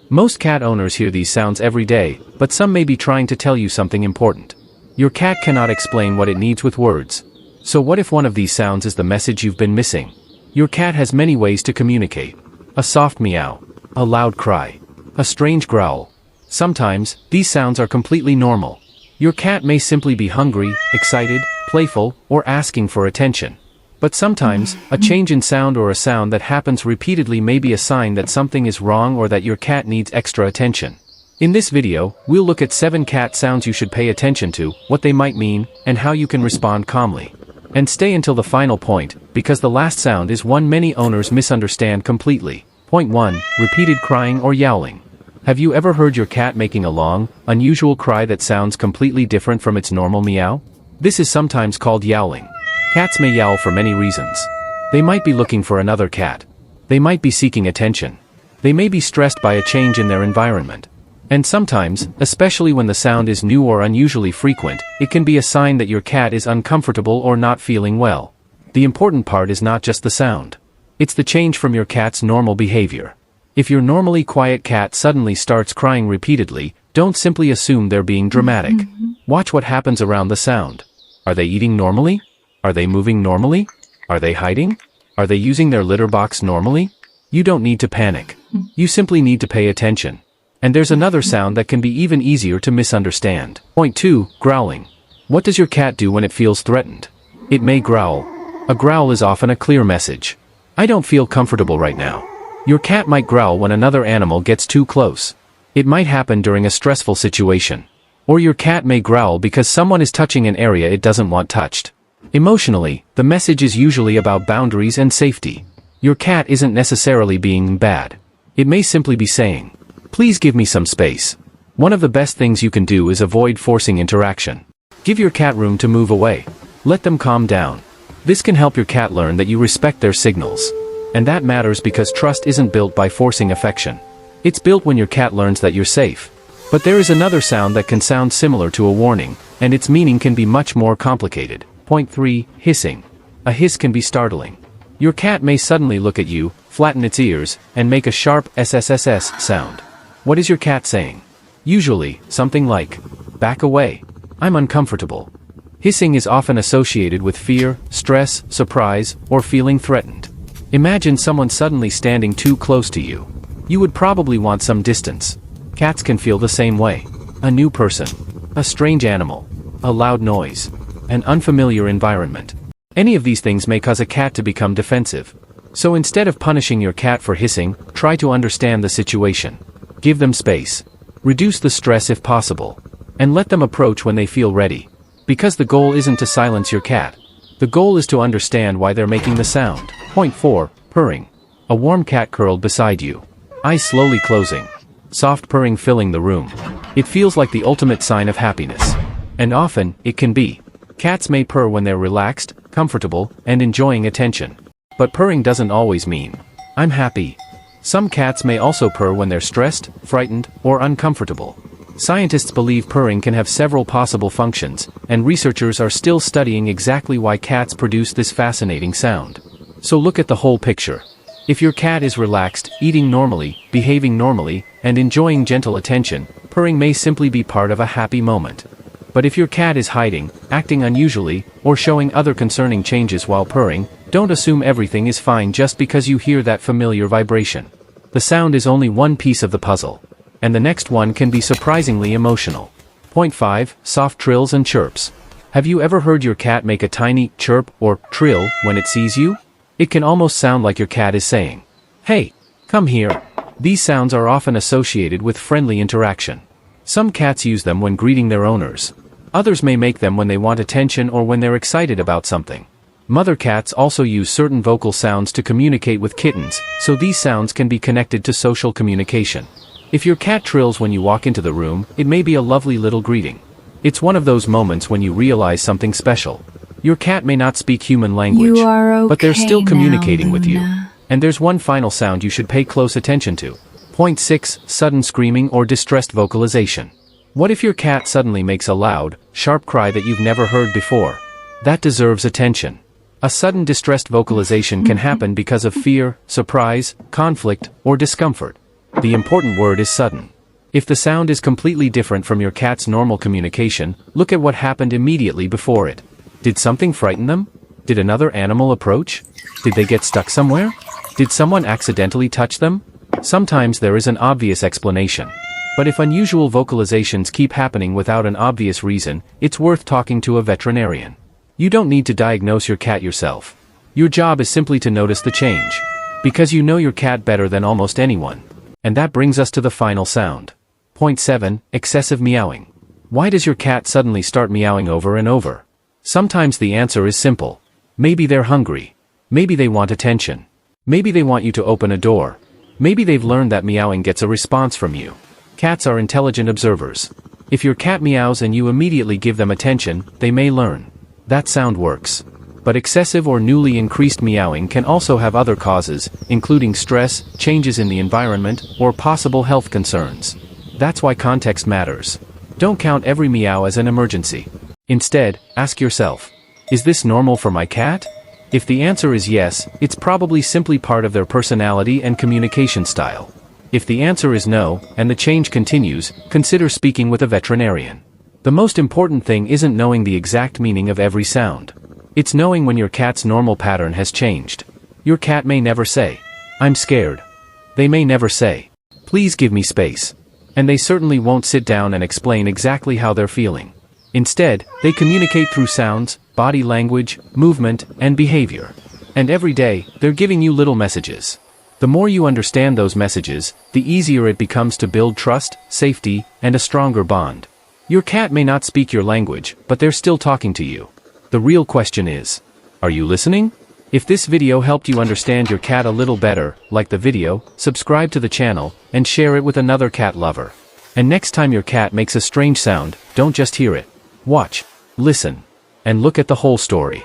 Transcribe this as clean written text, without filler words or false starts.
Most cat owners hear these sounds every day, but some may be trying to tell you something important. Your cat cannot explain what it needs with words. So what if one of these sounds is the message you've been missing? Your cat has many ways to communicate. A soft meow, a loud cry, a strange growl. Sometimes, these sounds are completely normal. Your cat may simply be hungry, excited, playful, or asking for attention. But sometimes, a change in sound or a sound that happens repeatedly may be a sign that something is wrong or that your cat needs extra attention. In this video, we'll look at 7 cat sounds you should pay attention to, what they might mean, and how you can respond calmly. And stay until the final point, because the last sound is one many owners misunderstand completely. Point 1. Repeated crying or yowling. Have you ever heard your cat making a long, unusual cry that sounds completely different from its normal meow? This is sometimes called yowling. Cats may yowl for many reasons. They might be looking for another cat. They might be seeking attention. They may be stressed by a change in their environment. And sometimes, especially when the sound is new or unusually frequent, it can be a sign that your cat is uncomfortable or not feeling well. The important part is not just the sound. It's the change from your cat's normal behavior. If your normally quiet cat suddenly starts crying repeatedly, don't simply assume they're being dramatic. Watch what happens around the sound. Are they eating normally? Are they moving normally? Are they hiding? Are they using their litter box normally? You don't need to panic. You simply need to pay attention. And there's another sound that can be even easier to misunderstand. Point 2. Growling. What does your cat do when it feels threatened? It may growl. A growl is often a clear message. I don't feel comfortable right now. Your cat might growl when another animal gets too close. It might happen during a stressful situation. Or your cat may growl because someone is touching an area it doesn't want touched. Emotionally, the message is usually about boundaries and safety. Your cat isn't necessarily being bad. It may simply be saying, "Please give me some space." One of the best things you can do is avoid forcing interaction. Give your cat room to move away. Let them calm down. This can help your cat learn that you respect their signals. And that matters because trust isn't built by forcing affection. It's built when your cat learns that you're safe. But there is another sound that can sound similar to a warning, and its meaning can be much more complicated. Point 3. Hissing. A hiss can be startling. Your cat may suddenly look at you, flatten its ears, and make a sharp SSSS sound. What is your cat saying? Usually, something like, "Back away. I'm uncomfortable." Hissing is often associated with fear, stress, surprise, or feeling threatened. Imagine someone suddenly standing too close to you. You would probably want some distance. Cats can feel the same way. A new person. A strange animal. A loud noise. An unfamiliar environment. Any of these things may cause a cat to become defensive. So instead of punishing your cat for hissing, try to understand the situation. Give them space. Reduce the stress if possible. And let them approach when they feel ready. Because the goal isn't to silence your cat. The goal is to understand why they're making the sound. Point 4. Purring. A warm cat curled beside you. Eyes slowly closing. Soft purring filling the room. It feels like the ultimate sign of happiness. And often, it can be. Cats may purr when they're relaxed, comfortable, and enjoying attention. But purring doesn't always mean, "I'm happy." Some cats may also purr when they're stressed, frightened, or uncomfortable. Scientists believe purring can have several possible functions, and researchers are still studying exactly why cats produce this fascinating sound. So look at the whole picture. If your cat is relaxed, eating normally, behaving normally, and enjoying gentle attention, purring may simply be part of a happy moment. But if your cat is hiding, acting unusually, or showing other concerning changes while purring, don't assume everything is fine just because you hear that familiar vibration. The sound is only one piece of the puzzle. And the next one can be surprisingly emotional. Point 5. Soft trills and chirps. Have you ever heard your cat make a tiny chirp or trill when it sees you? It can almost sound like your cat is saying, "Hey, come here." These sounds are often associated with friendly interaction. Some cats use them when greeting their owners. Others may make them when they want attention or when they're excited about something. Mother cats also use certain vocal sounds to communicate with kittens, so these sounds can be connected to social communication. If your cat trills when you walk into the room, it may be a lovely little greeting. It's one of those moments when you realize something special. Your cat may not speak human language, but they're still communicating with you. And there's one final sound you should pay close attention to. Point 6. Sudden screaming or distressed vocalization. What if your cat suddenly makes a loud, sharp cry that you've never heard before? That deserves attention. A sudden distressed vocalization can happen because of fear, surprise, conflict, or discomfort. The important word is sudden. If the sound is completely different from your cat's normal communication, look at what happened immediately before it. Did something frighten them? Did another animal approach? Did they get stuck somewhere? Did someone accidentally touch them? Sometimes there is an obvious explanation. But if unusual vocalizations keep happening without an obvious reason, it's worth talking to a veterinarian. You don't need to diagnose your cat yourself. Your job is simply to notice the change. Because you know your cat better than almost anyone. And that brings us to the final sound. Point 7. Excessive meowing. Why does your cat suddenly start meowing over and over? Sometimes the answer is simple. Maybe they're hungry. Maybe they want attention. Maybe they want you to open a door. Maybe they've learned that meowing gets a response from you. Cats are intelligent observers. If your cat meows and you immediately give them attention, they may learn. That sound works. But excessive or newly increased meowing can also have other causes, including stress, changes in the environment, or possible health concerns. That's why context matters. Don't count every meow as an emergency. Instead, ask yourself, is this normal for my cat? If the answer is yes, it's probably simply part of their personality and communication style. If the answer is no, and the change continues, consider speaking with a veterinarian. The most important thing isn't knowing the exact meaning of every sound. It's knowing when your cat's normal pattern has changed. Your cat may never say, "I'm scared." They may never say, "Please give me space." And they certainly won't sit down and explain exactly how they're feeling. Instead, they communicate through sounds, body language, movement, and behavior. And every day, they're giving you little messages. The more you understand those messages, the easier it becomes to build trust, safety, and a stronger bond. Your cat may not speak your language, but they're still talking to you. The real question is, are you listening? If this video helped you understand your cat a little better, like the video, subscribe to the channel, and share it with another cat lover. And next time your cat makes a strange sound, don't just hear it. Watch, listen, and look at the whole story.